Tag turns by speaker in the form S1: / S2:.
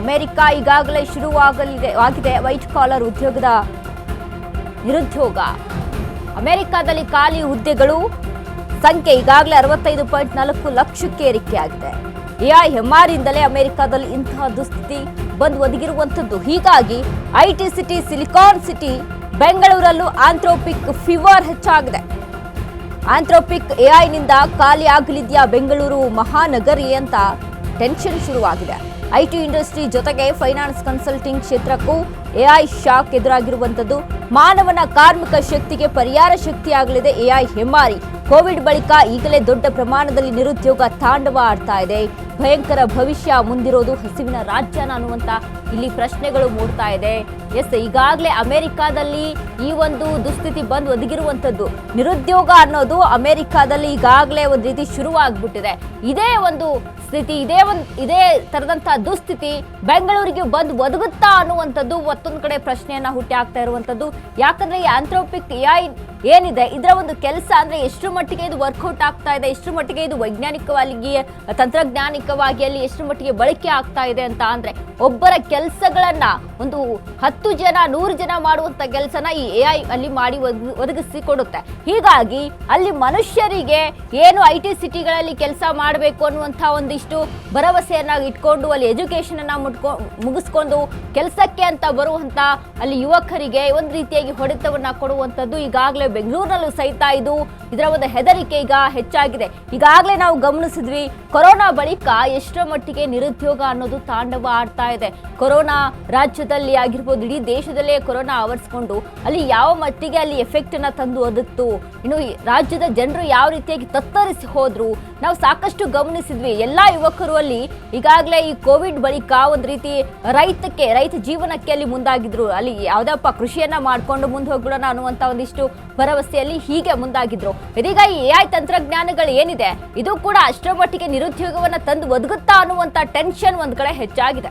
S1: America ಈಗಾಗಲೇ ಆಗಿದೆ white collar ಉದ್ಯೋಗದ ನಿರುದ್ಯೋಗ. ಅಮೆರಿಕದಲ್ಲಿ ಖಾಲಿ ಹುದ್ದೆಗಳು ಸಂಖ್ಯೆ ಈಗಾಗಲೇ 65.4 ಲಕ್ಷಕ್ಕೆ ಏರಿಕೆಯಾಗಿದೆ. ಎಐಎಂಆರ್ ಇಂದಲೇ ಅಮೆರಿಕದಲ್ಲಿ ಇಂತಹ ದುಸ್ಥಿತಿ ಬಂದು ಒದಗಿರುವಂಥದ್ದು. ಹೀಗಾಗಿ ಐಟಿ ಸಿಟಿ, ಸಿಲಿಕಾನ್ ಸಿಟಿ ಬೆಂಗಳೂರಲ್ಲೂ ಆಂಥ್ರೋಪಿಕ್ ಫೀವರ್ ಹೆಚ್ಚಾಗಿದೆ. ಆಂಥ್ರೋಪಿಕ್ ಎಐನಿಂದ ಖಾಲಿ ಆಗಲಿದೆಯಾ ಬೆಂಗಳೂರು ಮಹಾನಗರಿ ಅಂತ ಟೆನ್ಷನ್ ಶುರುವಾಗಿದೆ. ಐಟಿ ಇಂಡಸ್ಟ್ರಿ ಜೊತೆಗೆ ಫೈನಾನ್ಸ್ ಕನ್ಸಲ್ಟಿಂಗ್ ಕ್ಷೇತ್ರಕ್ಕೂ ಎಐ ಶಾಕ್ ಎದುರಾಗಿರುವಂಥದ್ದು. ಮಾನವನ ಕಾರ್ಮಿಕ ಶಕ್ತಿಗೆ ಪರಿಹಾರ ಶಕ್ತಿಯಾಗಲಿದೆ ಎಐಎಂಆರ್. ಕೋವಿಡ್ ಬಳಿಕ ಈಗಲೇ ದೊಡ್ಡ ಪ್ರಮಾಣದಲ್ಲಿ ನಿರುದ್ಯೋಗ ತಾಂಡವ ಆಡ್ತಾ ಇದೆ. ಭಯಂಕರ ಭವಿಷ್ಯ ಮುಂದಿರೋದು ಹಸಿವಿನ ರಾಜ್ಯನ ಅನ್ನುವಂಥ ಇಲ್ಲಿ ಪ್ರಶ್ನೆಗಳು ಮೂಡ್ತಾ ಇದೆ. ಈಗಾಗಲೇ ಅಮೆರಿಕಾದಲ್ಲಿ ಈ ಒಂದು ದುಸ್ಥಿತಿ ಬಂದು ಒದಗಿರುವಂಥದ್ದು. ನಿರುದ್ಯೋಗ ಅನ್ನೋದು ಅಮೆರಿಕಾದಲ್ಲಿ ಈಗಾಗಲೇ ಒಂದು ರೀತಿ ಶುರುವಾಗ್ಬಿಟ್ಟಿದೆ. ಇದೇ ಒಂದು ಸ್ಥಿತಿ, ಇದೇ ತರದಂತಹ ದುಸ್ಥಿತಿ ಬೆಂಗಳೂರಿಗೆ ಬಂದು ಒದಗುತ್ತಾ ಅನ್ನುವಂಥದ್ದು ಮತ್ತೊಂದು ಕಡೆ ಪ್ರಶ್ನೆಯನ್ನ ಹುಟ್ಟಿ ಆಗ್ತಾ ಇರುವಂಥದ್ದು. ಯಾಕಂದ್ರೆ ಈ ಆಂಥ್ರೋಪಿಕ್ ಎಐ ಏನಿದೆ ಇದರ ಒಂದು ಕೆಲಸ ಅಂದ್ರೆ ಎಷ್ಟರ ಮಟ್ಟಿಗೆ ಇದು ವರ್ಕೌಟ್ ಆಗ್ತಾ ಇದೆ, ಎಷ್ಟರ ಮಟ್ಟಿಗೆ ಇದು ವೈಜ್ಞಾನಿಕವಾಗಿ ತಂತ್ರಜ್ಞಾನಿಕವಾಗಿ ಅಲ್ಲಿ ಎಷ್ಟರ ಮಟ್ಟಿಗೆ ಬಳಕೆ ಆಗ್ತಾ ಇದೆ ಅಂತ ಅಂದ್ರೆ ಒಬ್ಬರ ಕೆಲಸಗಳನ್ನ ಒಂದು 10 ಜನ 100 ಜನ ಮಾಡುವಂತ ಕೆಲಸನ ಈ ಎಐ ಅಲ್ಲಿ ಮಾಡಿ ಒದಗಿಸಿ ಕೊಡುತ್ತೆ. ಹೀಗಾಗಿ ಅಲ್ಲಿ ಮನುಷ್ಯರಿಗೆ ಏನು ಐಟಿ ಸಿಟಿಗಳಲ್ಲಿ ಕೆಲಸ ಮಾಡಬೇಕು ಅನ್ನುವಂಥ ಒಂದಿಷ್ಟು ಭರವಸೆಯನ್ನ ಇಟ್ಕೊಂಡು ಅಲ್ಲಿ ಎಜುಕೇಶನ್ ಅನ್ನ ಮುಗಿಸ್ಕೊಂಡು ಕೆಲಸಕ್ಕೆ ಅಂತ ಬರುವಂತ ಅಲ್ಲಿ ಯುವಕರಿಗೆ ಒಂದು ರೀತಿಯಾಗಿ ಹೊಡೆತವನ್ನ ಕೊಡುವಂಥದ್ದು ಈಗಾಗಲೇ ಬೆಂಗಳೂರಿನಲ್ಲೂ ಸಹಿತ ಇದರ ಒಂದು ಹೆದರಿಕೆ ಈಗ ಹೆಚ್ಚಾಗಿದೆ. ಈಗಾಗಲೇ ನಾವು ಗಮನಿಸಿದ್ವಿ ಕೊರೋನಾ ಬಳಿಕ ಎಷ್ಟರ ಮಟ್ಟಿಗೆ ನಿರುದ್ಯೋಗ ಅನ್ನೋದು ತಾಂಡವ ಆಡ್ತಾ ಇದೆ. ಕೊರೋನಾ ರಾಜ್ಯದಲ್ಲಿ ಆಗಿರ್ಬೋದು, ಇಡೀ ದೇಶದಲ್ಲೇ ಕೊರೋನಾ ಆವರಿಸಿಕೊಂಡು ಅಲ್ಲಿ ಯಾವ ಮಟ್ಟಿಗೆ ಅಲ್ಲಿ ಎಫೆಕ್ಟ್ ಅನ್ನ ತಂದು ಒದಗಿತು, ಇನ್ನು ರಾಜ್ಯದ ಜನರು ಯಾವ ರೀತಿಯಾಗಿ ತತ್ತರಿಸಿ ಹೋದ್ರು ನಾವು ಸಾಕಷ್ಟು ಗಮನಿಸಿದ್ವಿ. ಎಲ್ಲಾ ಯುವಕರು ಅಲ್ಲಿ ಈಗಾಗಲೇ ಈ ಕೋವಿಡ್ ಬಳಿಕ ಒಂದು ರೀತಿ ರೈತ ಜೀವನಕ್ಕೆ ಅಲ್ಲಿ ಮುಂದಾಗಿದ್ರು. ಅಲ್ಲಿ ಯಾವ್ದಪ್ಪ ಕೃಷಿಯನ್ನ ಮಾಡ್ಕೊಂಡು ಮುಂದೆ ಹೋಗ್ಬಿಡೋಣ ಅನ್ನುವಂತ ಒಂದಿಷ್ಟು ಭರವಸೆಯಲ್ಲಿ ಹೀಗೆ ಮುಂದಾಗಿದ್ರು. ಇದೀಗ ಈ ಎಐ ತಂತ್ರಜ್ಞಾನಗಳು ಏನಿದೆ ಇದು ಕೂಡ ಅಷ್ಟರ ಮಟ್ಟಿಗೆ ನಿರುದ್ಯೋಗವನ್ನ ತಂದು ಒದಗುತ್ತಾ ಅನ್ನುವಂತ ಟೆನ್ಷನ್ ಒಂದ್ ಕಡೆ ಹೆಚ್ಚಾಗಿದೆ.